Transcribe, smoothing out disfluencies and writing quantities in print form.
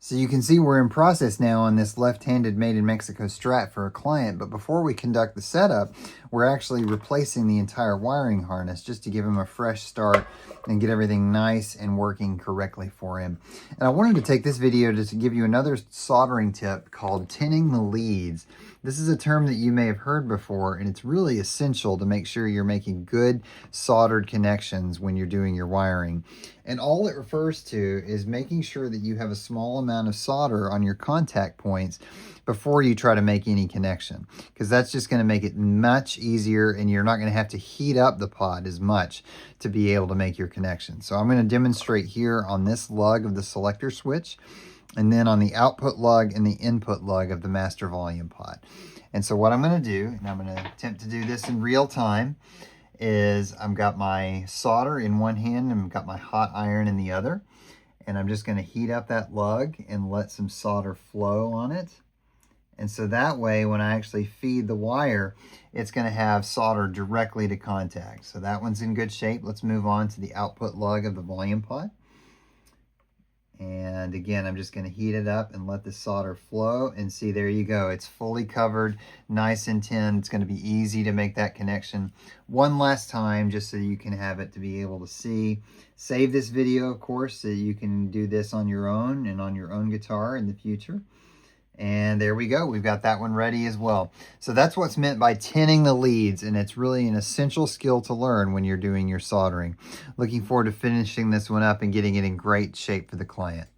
So you can see we're in process now on this left-handed Made in Mexico Strat for a client, but before we conduct the setup, we're actually replacing the entire wiring harness just to give him a fresh start and get everything nice and working correctly for him. And I wanted to take this video to give you another soldering tip called tinning the leads. This is a term that you may have heard before, and it's really essential to make sure you're making good soldered connections when you're doing your wiring. And all it refers to is making sure that you have a small amount of solder on your contact points before you try to make any connection, because that's just going to make it much easier, and you're not going to have to heat up the pot as much to be able to make your connection. So I'm going to demonstrate here on this lug of the selector switch, and then on the output lug and the input lug of the master volume pot. And so what I'm going to do, and I'm going to attempt to do this in real time, is I've got my solder in one hand and I've got my hot iron in the other. And I'm just going to heat up that lug and let some solder flow on it. And so that way, when I actually feed the wire, it's going to have solder directly to contact. So that one's in good shape. Let's move on to the output lug of the volume pot. And again, I'm just going to heat it up and let the solder flow. And see, there you go. It's fully covered, nice and tin. It's going to be easy to make that connection one last time, just so you can have it to be able to see. Save this video, of course, so you can do this on your own and on your own guitar in the future. And there we go. We've got that one ready as well. So that's what's meant by tinning the leads, and it's really an essential skill to learn when you're doing your soldering. Looking forward to finishing this one up and getting it in great shape for the client.